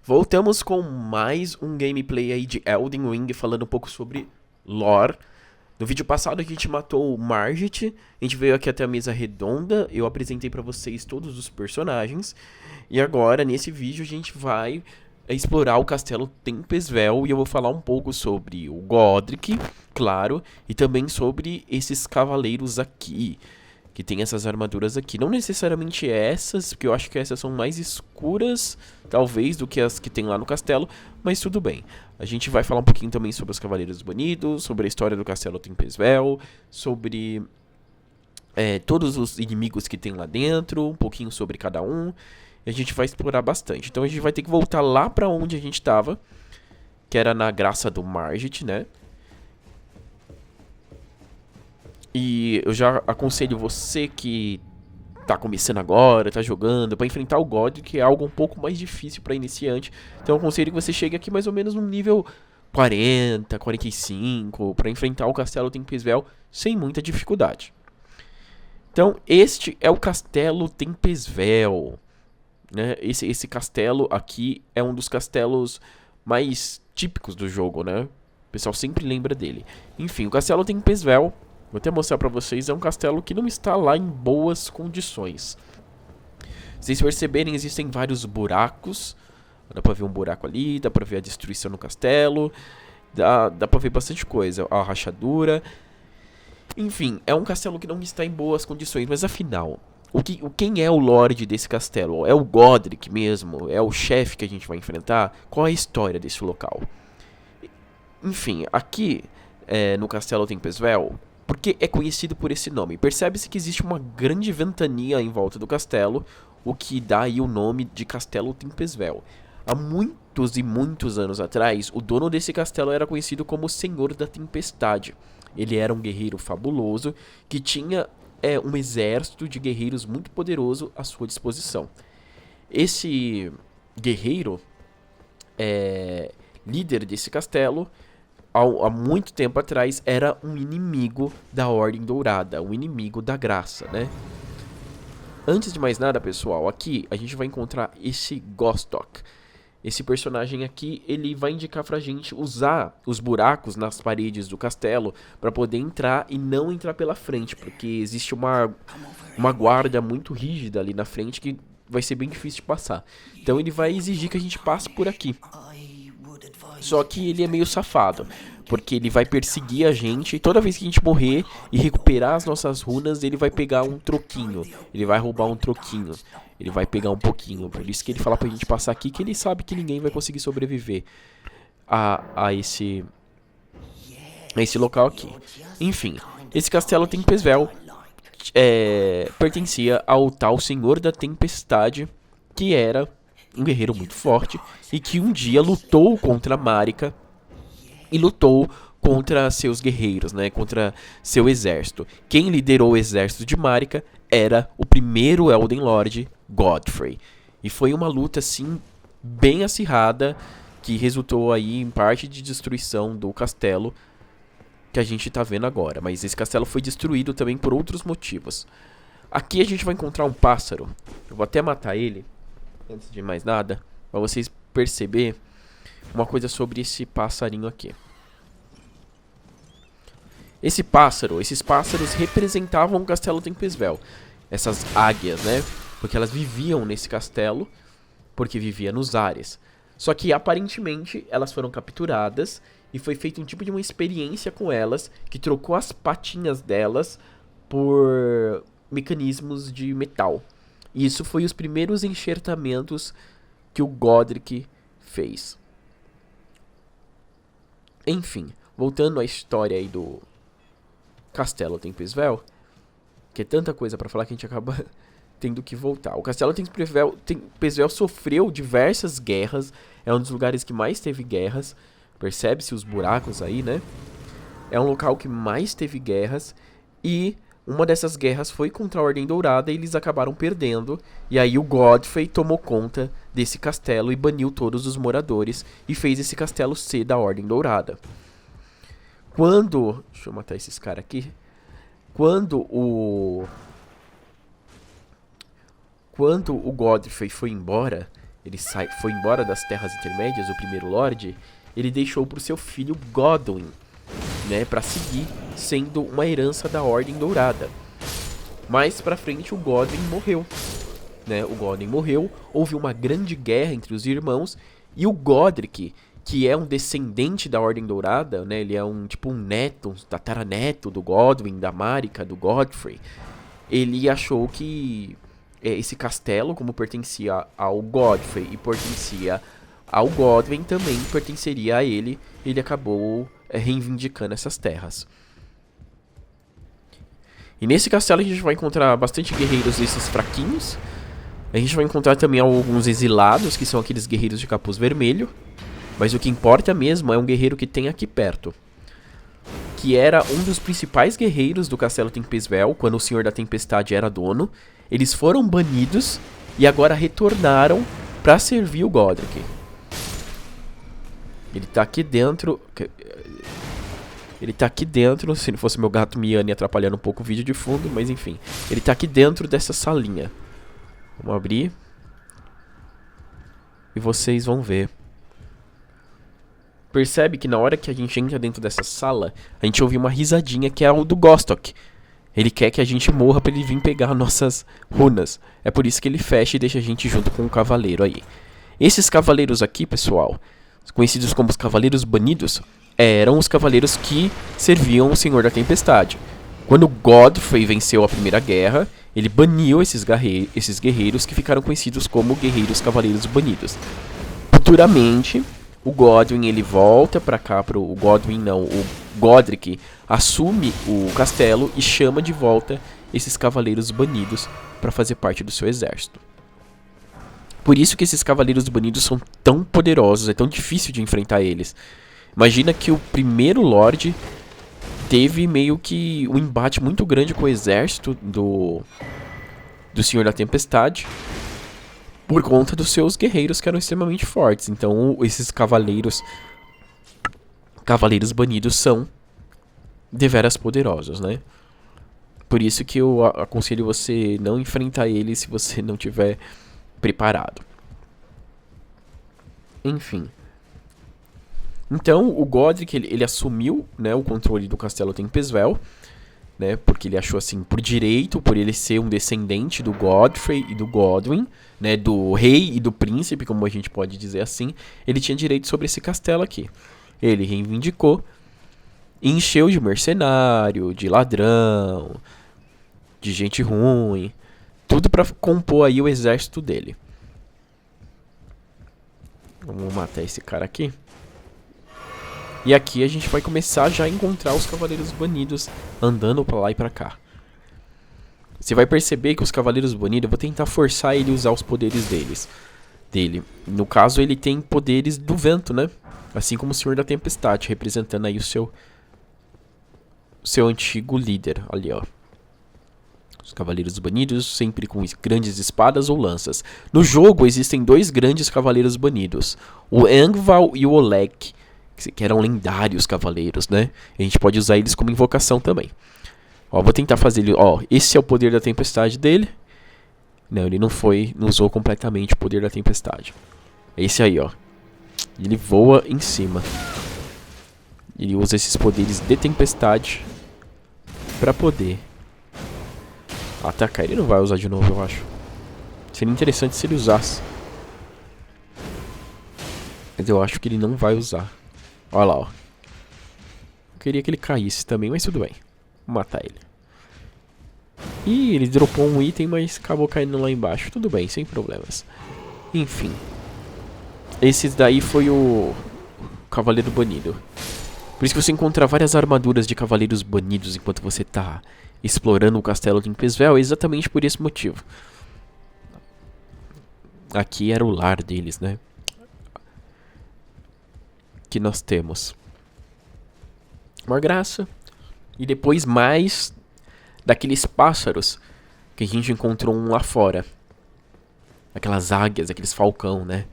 Voltamos com mais um gameplay aí de Elden Ring, falando um pouco sobre lore. No vídeo passado a gente matou o Margit, a gente veio aqui até a mesa redonda, eu apresentei pra vocês todos os personagens. E agora, nesse vídeo, a gente vai explorar o castelo Tempestvel e eu vou falar um pouco sobre o Godric, claro, e também sobre esses cavaleiros aqui, que tem essas armaduras aqui. Não necessariamente essas, porque eu acho que essas são mais escuras, talvez, do que as que tem lá no castelo, mas tudo bem. A gente vai falar um pouquinho também sobre os Cavaleiros Banidos, sobre a história do castelo Tempestvel, sobre todos os inimigos que tem lá dentro, um pouquinho sobre cada um. E a gente vai explorar bastante. Então a gente vai ter que voltar lá pra onde a gente tava, que era na Graça do Margit, né? E eu já aconselho você que tá começando agora, tá jogando, pra enfrentar o God, que é algo um pouco mais difícil pra iniciante. Então eu aconselho que você chegue aqui mais ou menos no nível 40, 45, pra enfrentar o Castelo Tempestvel sem muita dificuldade. Então este é o Castelo Tempestvel, né? Esse castelo aqui é um dos castelos mais típicos do jogo, né? O pessoal sempre lembra dele. Enfim, o Castelo Tempestvel, vou até mostrar pra vocês, é um castelo que não está lá em boas condições. Se vocês perceberem, existem vários buracos. Dá pra ver um buraco ali, dá pra ver a destruição no castelo. Dá pra ver bastante coisa, a rachadura. Enfim, é um castelo que não está em boas condições, mas afinal, quem é o Lorde desse castelo? É o Godric mesmo? É o chefe que a gente vai enfrentar? Qual é a história desse local? Enfim, aqui no Castelo Tempestvel, porque é conhecido por esse nome, percebe-se que existe uma grande ventania em volta do castelo, o que dá aí o nome de Castelo Tempestvel. Há muitos e muitos anos atrás, o dono desse castelo era conhecido como Senhor da Tempestade. Ele era um guerreiro fabuloso que tinha um exército de guerreiros muito poderoso à sua disposição. Esse guerreiro, líder desse castelo, há muito tempo atrás, era um inimigo da Ordem Dourada, um inimigo da Graça, né? Antes de mais nada, pessoal, aqui a gente vai encontrar esse Gostok. Esse personagem aqui, ele vai indicar pra gente usar os buracos nas paredes do castelo pra poder entrar e não entrar pela frente, porque existe uma guarda muito rígida ali na frente que vai ser bem difícil de passar. Então ele vai exigir que a gente passe por aqui. Só que ele é meio safado, porque ele vai perseguir a gente e toda vez que a gente morrer e recuperar as nossas runas, ele vai pegar um troquinho. Ele vai roubar um troquinho. Ele vai pegar um pouquinho. Por isso que ele fala pra gente passar aqui, que ele sabe que ninguém vai conseguir sobreviver a esse local aqui. Enfim, esse castelo Tempestvel pertencia ao tal Senhor da Tempestade, que era um guerreiro muito forte e que um dia lutou contra Marika e lutou contra seus guerreiros, né, contra seu exército. Quem liderou o exército de Marika era o primeiro Elden Lord, Godfrey. E foi uma luta assim bem acirrada que resultou aí em parte de destruição do castelo que a gente tá vendo agora, mas esse castelo foi destruído também por outros motivos. Aqui a gente vai encontrar um pássaro. Eu vou até matar ele antes de mais nada, para vocês perceberem uma coisa sobre esse passarinho aqui. Esses pássaros representavam o Castelo Tempestvel. Essas águias, né? Porque elas viviam nesse castelo, porque vivia nos ares. Só que aparentemente elas foram capturadas e foi feito um tipo de uma experiência com elas que trocou as patinhas delas por mecanismos de metal. E isso foi os primeiros enxertamentos que o Godric fez. Enfim, voltando à história aí do Castelo Tempestvel, que é tanta coisa pra falar que a gente acaba tendo que voltar. O Castelo Tempestvel sofreu diversas guerras, é um dos lugares que mais teve guerras, percebe-se os buracos aí, né? É um local que mais teve guerras e uma dessas guerras foi contra a Ordem Dourada e eles acabaram perdendo. E aí o Godfrey tomou conta desse castelo e baniu todos os moradores e fez esse castelo ser da Ordem Dourada. Deixa eu matar esses caras aqui. Quando o Godfrey foi embora, ele foi embora das Terras Intermédias, o primeiro Lorde, ele deixou pro seu filho Godwyn, né, pra seguir sendo uma herança da Ordem Dourada. Mais pra frente o Godwyn morreu, né? O Godwyn morreu, houve uma grande guerra entre os irmãos e o Godric, que é um descendente da Ordem Dourada, né? Ele é um tipo um neto, um tataraneto do Godwyn, da Marika, do Godfrey. Ele achou que esse castelo, como pertencia ao Godfrey e pertencia ao Godwyn, também pertenceria a ele. Ele acabou reivindicando essas terras. E nesse castelo a gente vai encontrar bastante guerreiros desses fraquinhos. A gente vai encontrar também alguns exilados, que são aqueles guerreiros de capuz vermelho. Mas o que importa mesmo é um guerreiro que tem aqui perto, que era um dos principais guerreiros do Castelo Tempestvel, quando o Senhor da Tempestade era dono. Eles foram banidos e agora retornaram pra servir o Godric. Ele tá aqui dentro... Ele tá aqui dentro, se não fosse meu gato miando e atrapalhando um pouco o vídeo de fundo, mas enfim. Ele tá aqui dentro dessa salinha. Vamos abrir. E vocês vão ver. Percebe que na hora que a gente entra dentro dessa sala, a gente ouve uma risadinha que é o do Gostok. Ele quer que a gente morra pra ele vir pegar nossas runas. É por isso que ele fecha e deixa a gente junto com o cavaleiro aí. Esses cavaleiros aqui, pessoal, conhecidos como os Cavaleiros Banidos, eram os cavaleiros que serviam o Senhor da Tempestade. Quando Godfrey venceu a Primeira Guerra, ele baniu esses guerreiros que ficaram conhecidos como Guerreiros Cavaleiros Banidos. Futuramente, o Godwyn ele volta pra cá, o Godric assume o castelo e chama de volta esses Cavaleiros Banidos para fazer parte do seu exército. Por isso que esses Cavaleiros Banidos são tão poderosos, é tão difícil de enfrentar eles. Imagina que o primeiro Lorde teve meio que um embate muito grande com o exército do Senhor da Tempestade por conta dos seus guerreiros que eram extremamente fortes. Então esses cavaleiros banidos são deveras poderosos, né? Por isso que eu aconselho você não enfrentar eles se você não tiver preparado. Enfim. Então, o Godric, ele assumiu, né, o controle do Castelo Tempestvel, né, porque ele achou assim, por direito, por ele ser um descendente do Godfrey e do Godwyn, né, do rei e do príncipe, como a gente pode dizer assim, ele tinha direito sobre esse castelo aqui. Ele reivindicou, encheu de mercenário, de ladrão, de gente ruim, tudo para compor aí o exército dele. Vamos matar esse cara aqui. E aqui a gente vai começar já a encontrar os Cavaleiros Banidos andando pra lá e pra cá. Você vai perceber que os Cavaleiros Banidos, eu vou tentar forçar ele a usar os poderes dele. No caso, ele tem poderes do vento, né? Assim como o Senhor da Tempestade, representando aí o seu antigo líder ali, ó. Os Cavaleiros Banidos, sempre com grandes espadas ou lanças. No jogo existem dois grandes Cavaleiros Banidos, o Engval e o Oleg, que eram lendários cavaleiros, né? A gente pode usar eles como invocação também. Ó, vou tentar fazer ele... Ó, esse é o poder da tempestade dele. Não, ele não usou completamente o poder da tempestade. É esse aí, ó. Ele voa em cima. Ele usa esses poderes de tempestade pra poder atacar. Ele não vai usar de novo, eu acho. Seria interessante se ele usasse. Mas eu acho que ele não vai usar. Olha lá, ó. Eu queria que ele caísse também, mas tudo bem. Vou matar ele. Ih, ele dropou um item, mas acabou caindo lá embaixo. Tudo bem, sem problemas. Enfim. Esse daí foi o Cavaleiro Banido. Por isso que você encontra várias armaduras de Cavaleiros Banidos enquanto você tá explorando o Castelo Tempestvel. É exatamente por esse motivo. Aqui era o lar deles, né? Que nós temos uma graça e depois mais daqueles pássaros que a gente encontrou lá fora, aquelas águias, aqueles falcão, né,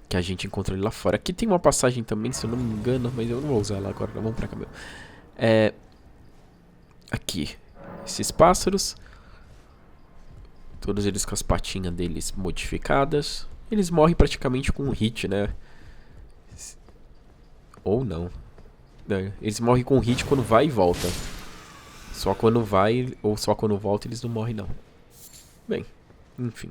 que a gente encontrou lá fora. Aqui tem uma passagem também, se eu não me engano, mas eu não vou usar ela agora. Vamos pra cá, meu. Aqui esses pássaros, todos eles com as patinhas deles modificadas. Eles morrem praticamente com um hit, né? Ou não. Eles morrem com um hit quando vai e volta. Só quando vai ou só quando volta eles não morrem, não. Bem, enfim.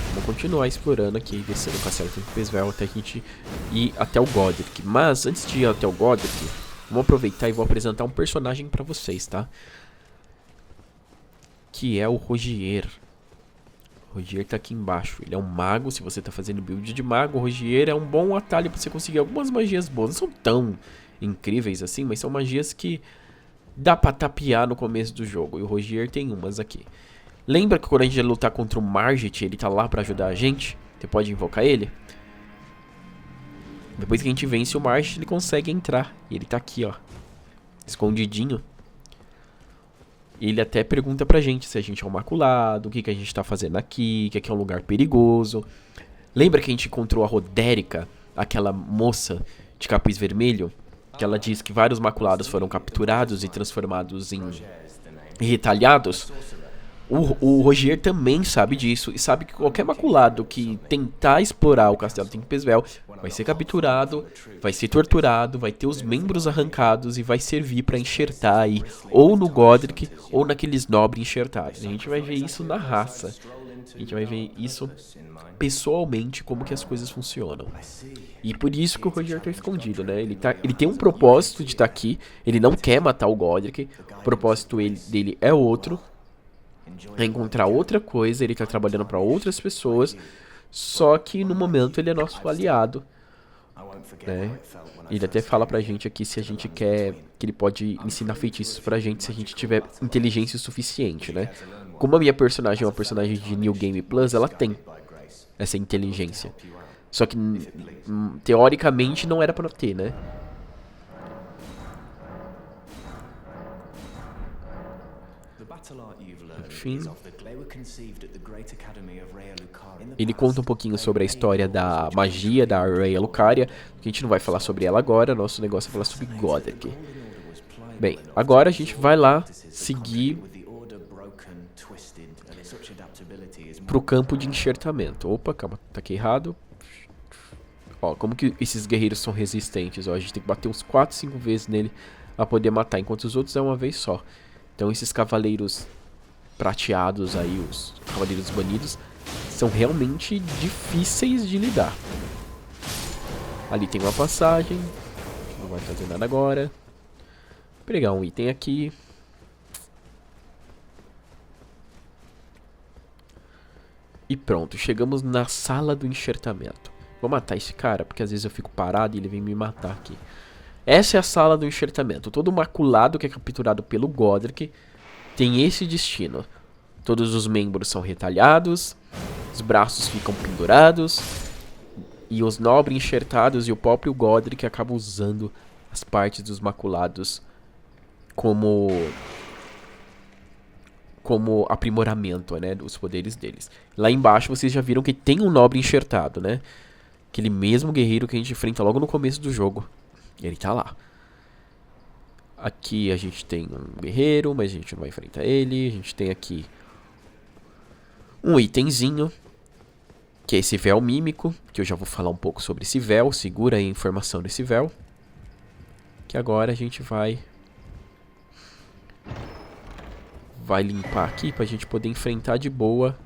Vamos continuar explorando aqui, descendo o Castelo Tempestvel até a gente ir até o Godric. Mas antes de ir até o Godric, vamos aproveitar e vou apresentar um personagem pra vocês, tá? Que é o Rogier. O Rogier tá aqui embaixo. Ele é um mago, se você tá fazendo build de mago, o Rogier é um bom atalho pra você conseguir algumas magias boas. Não são tão incríveis assim, mas são magias que dá pra tapear no começo do jogo. E o Rogier tem umas aqui. Lembra que quando a gente ia lutar contra o Margit, ele tá lá pra ajudar a gente? Você pode invocar ele? Depois que a gente vence o Margit, ele consegue entrar. E ele tá aqui, ó. Escondidinho. E ele até pergunta pra gente se a gente é um maculado, o que a gente tá fazendo aqui, que aqui é um lugar perigoso. Lembra que a gente encontrou a Rodérica, aquela moça de capuz vermelho? Que ela diz que vários maculados foram capturados e transformados em retalhados? O Rogier também sabe disso e sabe que qualquer maculado que tentar explorar o Castelo Tempestvel vai ser capturado, vai ser torturado, vai ter os membros arrancados e vai servir pra enxertar aí, ou no Godric ou naqueles nobres enxertados. A gente vai ver isso na raça. A gente vai ver isso pessoalmente, como que as coisas funcionam. E por isso que o Rogier tá escondido, né? Ele tem um propósito de estar aqui, ele não quer matar o Godric, o propósito dele é outro. É encontrar outra coisa, ele tá trabalhando pra outras pessoas, só que no momento ele é nosso aliado, né? Ele até fala pra gente aqui se a gente quer, que ele pode ensinar feitiços pra gente se a gente tiver inteligência suficiente, né? Como a minha personagem é uma personagem de New Game Plus, ela tem essa inteligência. Só que, teoricamente, não era pra ter, né? Enfim. Ele conta um pouquinho sobre a história da magia da Raya Lucaria, que a gente não vai falar sobre ela agora, nosso negócio é falar sobre Godric. Bem, agora a gente vai lá seguir pro campo de enxertamento. Opa, calma, tá aqui errado. Ó, como que esses guerreiros são resistentes, ó, a gente tem que bater uns 4, 5 vezes nele pra poder matar, enquanto os outros é uma vez só. Então esses cavaleiros prateados aí, os cavaleiros banidos, são realmente difíceis de lidar. Ali tem uma passagem, não vai fazer nada agora. Vou pegar um item aqui. E pronto, chegamos na sala do enxertamento. Vou matar esse cara, porque às vezes eu fico parado e ele vem me matar aqui. Essa é a sala do enxertamento. Todo maculado que é capturado pelo Godric tem esse destino. Todos os membros são retalhados, os braços ficam pendurados, e os nobres enxertados e o próprio Godric acabam usando as partes dos maculados como aprimoramento, né, dos poderes deles. Lá embaixo vocês já viram que tem um nobre enxertado, né? Aquele mesmo guerreiro que a gente enfrenta logo no começo do jogo. Ele tá lá. Aqui a gente tem um guerreiro, mas a gente não vai enfrentar ele. A gente tem aqui um itemzinho, que é esse véu mímico, que eu já vou falar um pouco sobre esse véu. Segura aí a informação desse véu. Que agora a gente vai limpar aqui pra gente poder enfrentar de boa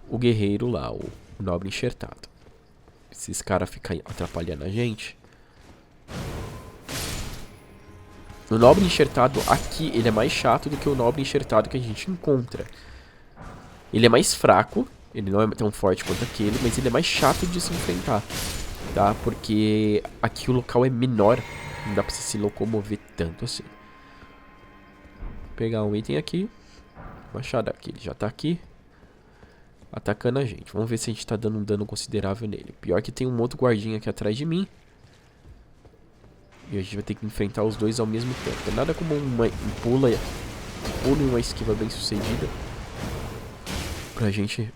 o guerreiro lá, o nobre enxertado. Esses caras ficam atrapalhando a gente. O nobre enxertado aqui, ele é mais chato do que o nobre enxertado que a gente encontra. Ele é mais fraco, ele não é tão forte quanto aquele, mas ele é mais chato de se enfrentar, tá? Porque aqui o local é menor, não dá pra você se locomover tanto assim. Vou pegar um item aqui, machado aqui, ele já tá aqui, atacando a gente. Vamos ver se a gente tá dando um dano considerável nele. Pior que tem um outro guardinha aqui atrás de mim. E a gente vai ter que enfrentar os dois ao mesmo tempo. É nada como um pulo e uma esquiva bem sucedida pra gente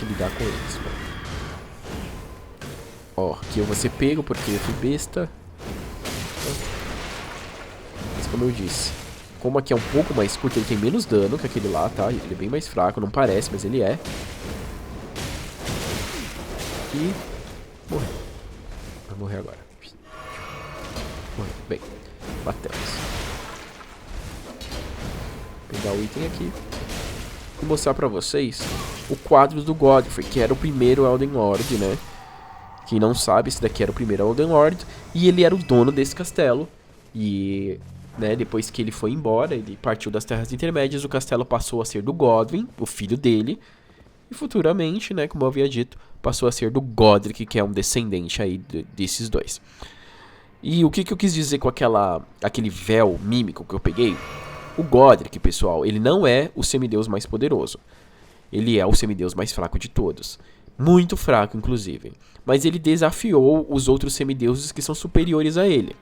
lidar com eles, mano. Ó, aqui eu vou ser pego porque eu fui besta. Mas como eu disse, Como aqui é um pouco mais curto, ele tem menos dano que aquele lá, tá? Ele é bem mais fraco, não parece, mas ele é. E... morreu. Vai morrer agora. Morreu. Bem, batemos. Vou pegar o item aqui e mostrar pra vocês o quadro do Godfrey, que era o primeiro Elden Lord, né? Quem não sabe, esse daqui era o primeiro Elden Lord. E ele era o dono desse castelo. E... né, depois que ele foi embora, ele partiu das Terras Intermédias, o castelo passou a ser do Godwyn, o filho dele, e futuramente, né, como eu havia dito, passou a ser do Godric, que é um descendente aí desses dois. E o que eu quis dizer com aquele véu mímico que eu peguei? O Godric, pessoal, ele não é o semideus mais poderoso. Ele é o semideus mais fraco de todos. Muito fraco, inclusive. Mas ele desafiou os outros semideuses que são superiores a ele.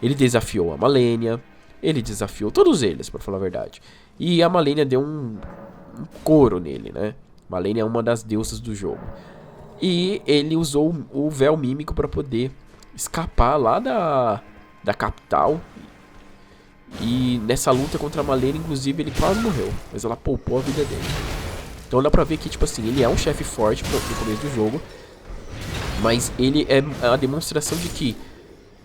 Ele desafiou a Malenia, ele desafiou todos eles, pra falar a verdade. E a Malenia deu um couro nele, né? Malenia é uma das deusas do jogo. E ele usou o véu mímico pra poder escapar lá da capital. E nessa luta contra a Malenia, inclusive, ele quase morreu. Mas ela poupou a vida dele. Então dá pra ver que, tipo assim, ele é um chefe forte no começo do jogo. Mas ele é a demonstração de que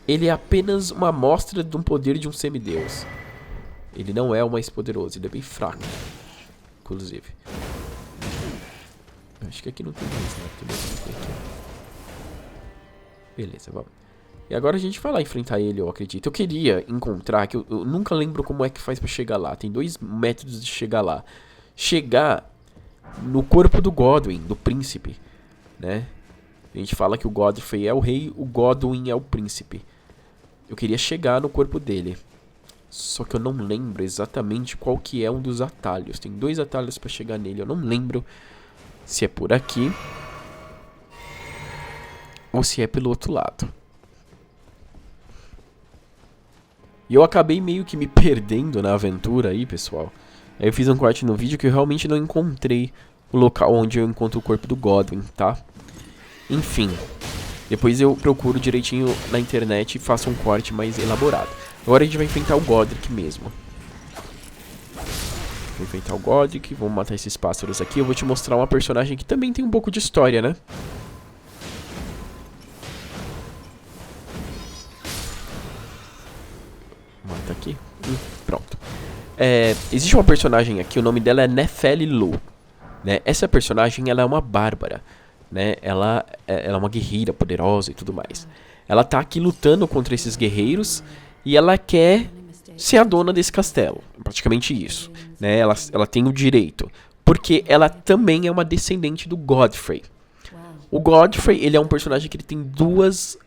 ele é apenas uma amostra de um poder de um semideus. Ele não é o mais poderoso, ele é bem fraco, inclusive. Acho que aqui não tem mais, né? Tem mais aqui. Beleza, vamos. E agora a gente vai lá enfrentar ele, eu acredito. Eu queria encontrar, que eu nunca lembro como é que faz pra chegar lá. Tem 2 métodos de chegar lá. Chegar no corpo do Godwyn, do príncipe, né? A gente fala que o Godfrey é o rei, o Godwyn é o príncipe. Eu queria chegar no corpo dele. Só que eu não lembro exatamente qual que é um dos atalhos. Tem 2 atalhos pra chegar nele. Eu não lembro se é por aqui ou se é pelo outro lado. E eu acabei meio que me perdendo na aventura aí, pessoal. Aí eu fiz um corte no vídeo que eu realmente não encontrei o local onde eu encontro o corpo do Godwyn, tá? Enfim, depois eu procuro direitinho na internet e faço um corte mais elaborado. Agora a gente vai enfrentar o Godric mesmo. Vou enfrentar o Godric, vamos matar esses pássaros aqui. Eu vou te mostrar uma personagem que também tem um pouco de história, né? Mata aqui. Pronto. Existe uma personagem aqui, o nome dela é Nepheli Loux, né? Essa personagem, ela é uma bárbara, né? Ela é uma guerreira poderosa e tudo mais. Ela tá aqui lutando contra esses guerreiros e ela quer ser a dona desse castelo. Praticamente isso, né? Ela tem o direito, porque ela também é uma descendente do Godfrey. O Godfrey, ele é um personagem que ele tem 2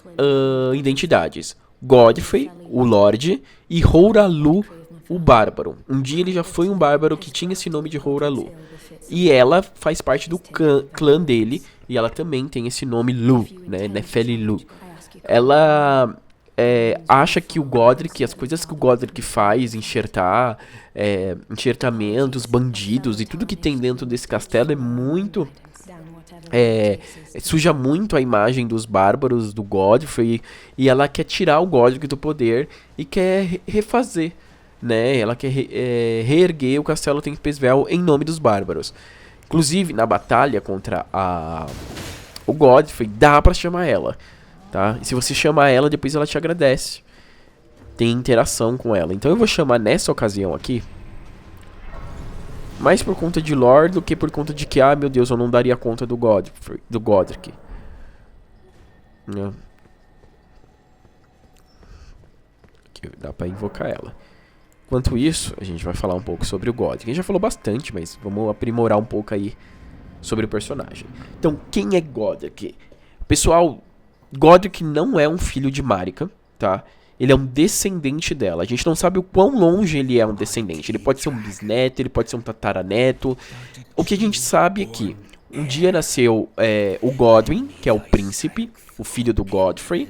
identidades. Godfrey, o Lorde, e Houralu, o Bárbaro. Um dia ele já foi um bárbaro que tinha esse nome de Houralu. E ela faz parte do clã dele, e ela também tem esse nome Lu, né? Nepheli Loux. Ela acha que o Godric, as coisas que o Godric faz, enxertar, enxertamentos, bandidos e tudo que tem dentro desse castelo é muito... suja muito a imagem dos bárbaros, do Godfrey, e ela quer tirar o Godric do poder e quer refazer, né? Ela quer reerguer o castelo Tempestvel em nome dos bárbaros. Inclusive, na batalha contra o Godfrey, dá pra chamar ela, tá? E se você chamar ela, depois ela te agradece. Tem interação com ela. Então eu vou chamar nessa ocasião aqui, mais por conta de lore do que por conta de que, meu Deus, eu não daria conta do Godric. Aqui dá pra invocar ela. Enquanto isso, a gente vai falar um pouco sobre o Godric. A gente já falou bastante, mas vamos aprimorar um pouco aí sobre o personagem. Então, quem é Godric? Pessoal, Godric não é um filho de Marika, tá? Ele é um descendente dela. A gente não sabe o quão longe ele é um descendente. Ele pode ser um bisneto, ele pode ser um tataraneto. O que a gente sabe é que um dia nasceu o Godwyn, que é o príncipe, o filho do Godfrey,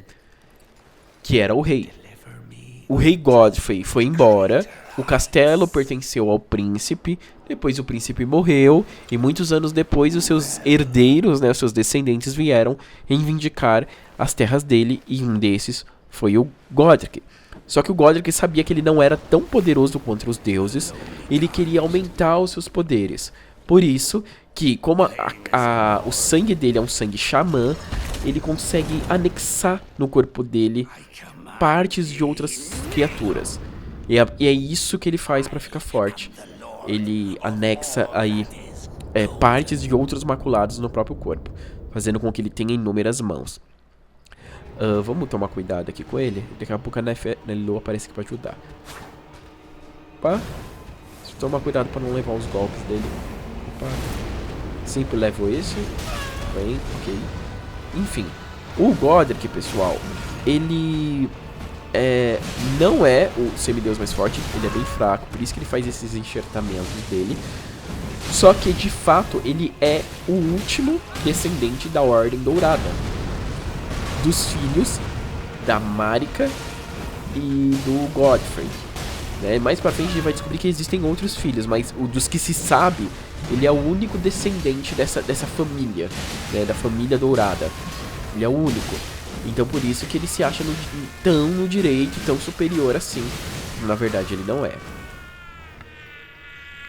que era o rei. O rei Godfrey foi embora, o castelo pertenceu ao príncipe, depois o príncipe morreu, e muitos anos depois os seus herdeiros, né, os seus descendentes vieram reivindicar as terras dele, e um desses foi o Godric. Só que o Godric sabia que ele não era tão poderoso contra os deuses, ele queria aumentar os seus poderes. Por isso que, como o sangue dele é um sangue xamã, ele consegue anexar no corpo dele partes de outras criaturas. E é isso que ele faz pra ficar forte. Ele anexa aí partes de outros maculados no próprio corpo, fazendo com que ele tenha inúmeras mãos. Vamos tomar cuidado aqui com ele. Daqui a pouco a Nefelilu aparece aqui pra ajudar. Opa. Toma cuidado pra não levar os golpes dele. Opa. Sempre levo esse. Bem, ok. Enfim. O Godric, pessoal, ele não é o semideus mais forte. Ele é bem fraco. Por isso que ele faz esses enxertamentos dele. Só que, de fato, ele é o último descendente da Ordem Dourada. Dos filhos da Marika e do Godfrey, né? Mais pra frente a gente vai descobrir que existem outros filhos, mas dos que se sabe, ele é o único descendente dessa família, né? Da família dourada. Ele é o único. Então por isso que ele se acha tão no direito, tão superior assim. Na verdade ele não é.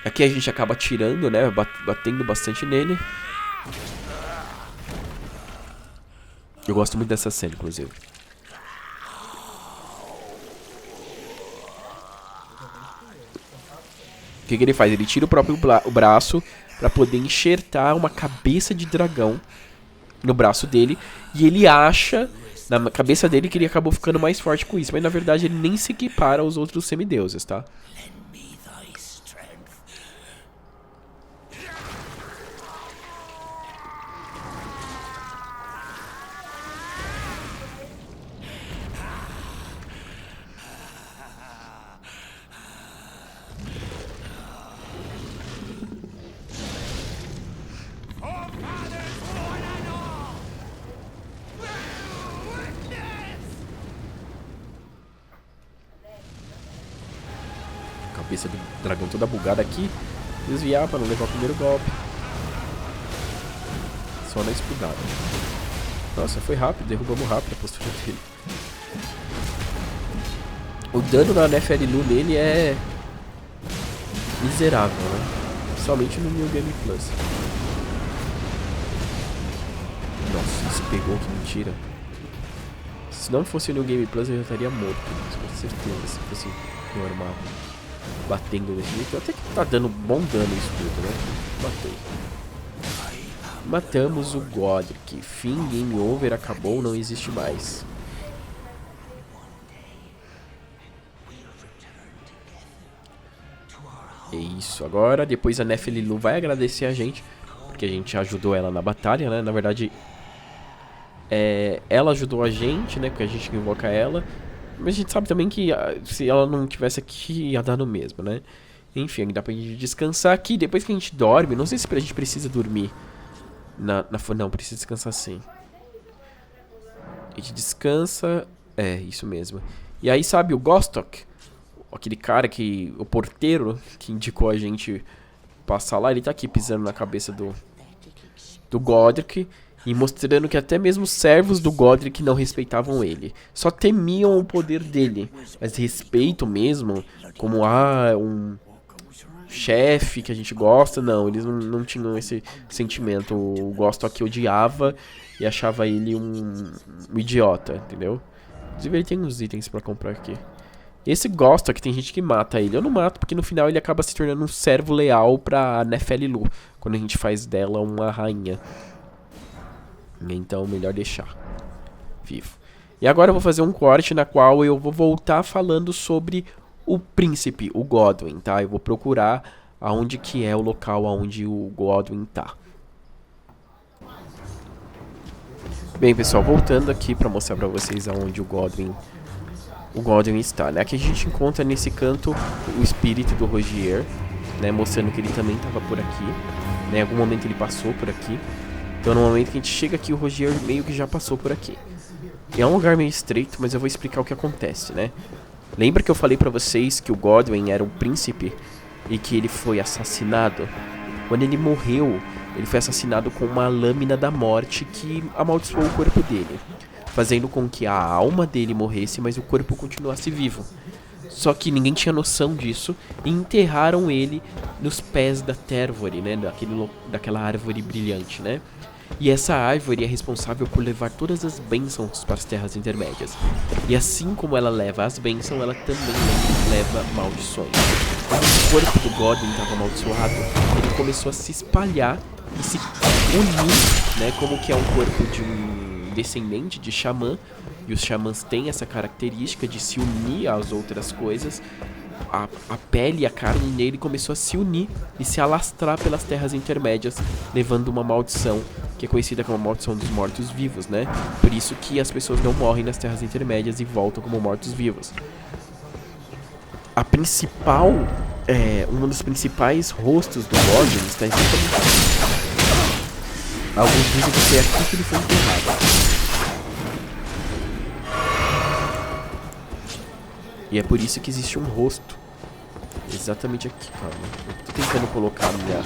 Aqui a gente acaba atirando, né? Batendo bastante nele. Eu gosto muito dessa cena, inclusive. O que ele faz? Ele tira o próprio braço pra poder enxertar uma cabeça de dragão no braço dele. E ele acha, na cabeça dele, que ele acabou ficando mais forte com isso. Mas na verdade ele nem se equipara aos outros semideuses, tá? Cabeça do dragão toda bugada aqui. Desviar para não levar o primeiro golpe. Só na espudada. Nossa, foi rápido. Derrubamos rápido a postura dele. O dano da Nefelilu nele é miserável, né? Somente no New Game Plus. Nossa, isso pegou, que mentira. Se não fosse o New Game Plus eu já estaria morto, com certeza, se fosse normal. Batendo nesse jeito, até que tá dando bom dano isso tudo, né? Matei. Matamos o Godric. Fim, game over, acabou, não existe mais. É isso, agora depois a Nefelilu vai agradecer a gente, porque a gente ajudou ela na batalha, né? Na verdade, ela ajudou a gente, né? Porque a gente invoca ela. Mas a gente sabe também que se ela não tivesse aqui, ia dar no mesmo, né? Enfim, dá pra gente descansar aqui. Depois que a gente dorme, não sei se a gente precisa dormir. Não, precisa descansar sim. A gente descansa. É, isso mesmo. E aí, sabe, o Gostok, aquele cara que... O porteiro que indicou a gente passar lá, ele tá aqui pisando na cabeça do Godric. E mostrando que até mesmo os servos do Godric não respeitavam ele. Só temiam o poder dele. Mas respeito mesmo, como um chefe que a gente gosta, não. Eles não tinham esse sentimento. O Gostok odiava e achava ele um idiota, entendeu? Inclusive ele tem uns itens pra comprar aqui. Esse Gostok, tem gente que mata ele. Eu não mato, porque no final ele acaba se tornando um servo leal pra Nefelilu. Quando a gente faz dela uma rainha. Então, melhor deixar vivo. E agora eu vou fazer um corte na qual eu vou voltar falando sobre o príncipe, o Godwyn, tá? Eu vou procurar aonde que é o local aonde o Godwyn tá. Bem, pessoal, voltando aqui pra mostrar pra vocês aonde o Godwyn está, né? Aqui a gente encontra nesse canto o espírito do Rogier, né? Mostrando que ele também tava por aqui, né? Em algum momento ele passou por aqui. Então no momento que a gente chega aqui, o Rogier meio que já passou por aqui. E é um lugar meio estreito, mas eu vou explicar o que acontece, né? Lembra que eu falei pra vocês que o Godwyn era um príncipe e que ele foi assassinado? Quando ele morreu, ele foi assassinado com uma lâmina da morte que amaldiçoou o corpo dele, fazendo com que a alma dele morresse, mas o corpo continuasse vivo. Só que ninguém tinha noção disso e enterraram ele nos pés da Térvore, né? Daquela árvore brilhante, né? E essa árvore é responsável por levar todas as bênçãos para as Terras Intermédias. E assim como ela leva as bênçãos, ela também leva maldições. Quando o corpo do Godwyn estava amaldiçoado, ele começou a se espalhar e se unir, né? Como que é um corpo de um descendente de xamã. E os xamãs têm essa característica de se unir às outras coisas. A pele e a carne nele começou a se unir e se alastrar pelas Terras Intermédias, levando uma maldição que é conhecida como a maldição dos mortos-vivos, né? Por isso que as pessoas não morrem nas Terras Intermédias e voltam como mortos-vivos. A principal, um dos principais rostos do Godwyn está exatamente aqui. Alguns dizem que é aqui que ele foi enterrado. E é por isso que existe um rosto exatamente aqui, calma. Eu tô tentando colocar a minha...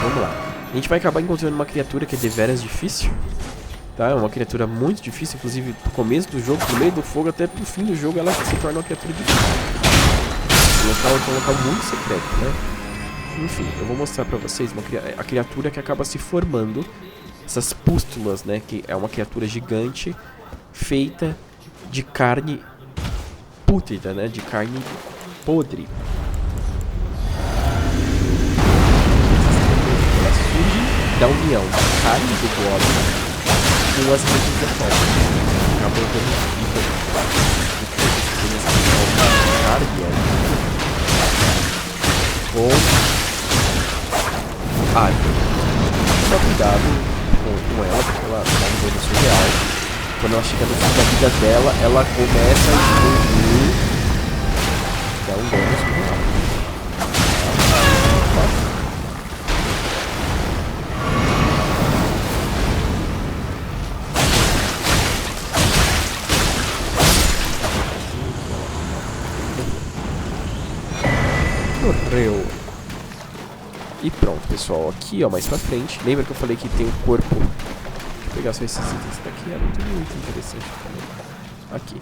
Vamos lá. A gente vai acabar encontrando uma criatura que é deveras difícil. Tá? É uma criatura muito difícil, inclusive do começo do jogo, do meio do fogo até pro fim do jogo, ela se torna uma criatura difícil. É um local muito secreto, né? Enfim, eu vou mostrar pra vocês a criatura que acaba se formando, essas pústulas, né? Que é uma criatura gigante feita de carne pútrida, né? De carne podre. Ela surge da união da carne do Godwyn com as redes da forma. Acabou dando vida de todas as carne com água. Toma cuidado com ela, porque ela dá um dano surreal. Quando ela chega no fim da vida dela, ela começa a explodir. Dá um dano surreal. Morreu. E pronto, pessoal. Aqui, ó, mais pra frente. Lembra que eu falei que tem um corpo? Deixa eu pegar só esses itens daqui. É muito interessante também. Aqui.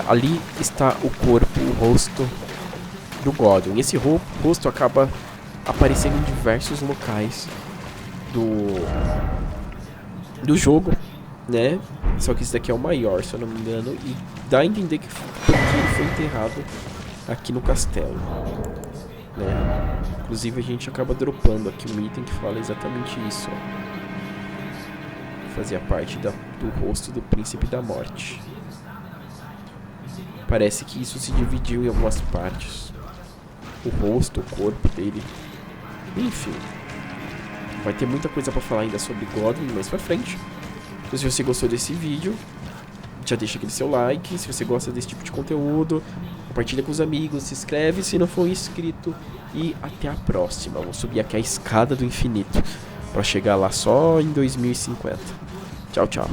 Ali está o corpo, o rosto do Godwyn. Esse rosto acaba aparecendo em diversos locais do jogo, né? Só que esse daqui é o maior, se eu não me engano. E dá a entender que ele foi enterrado aqui no castelo, né? Inclusive a gente acaba dropando aqui um item que fala exatamente isso, ó. Fazia parte do rosto do Príncipe da Morte. Parece que isso se dividiu em algumas partes. O rosto, o corpo dele. Enfim. Vai ter muita coisa pra falar ainda sobre Godwyn mais pra frente. Então, se você gostou desse vídeo, já deixa aquele seu like. Se você gosta desse tipo de conteúdo, compartilha com os amigos, se inscreve se não for inscrito. E até a próxima. Vou subir aqui a escada do infinito pra chegar lá só em 2050. Tchau, tchau.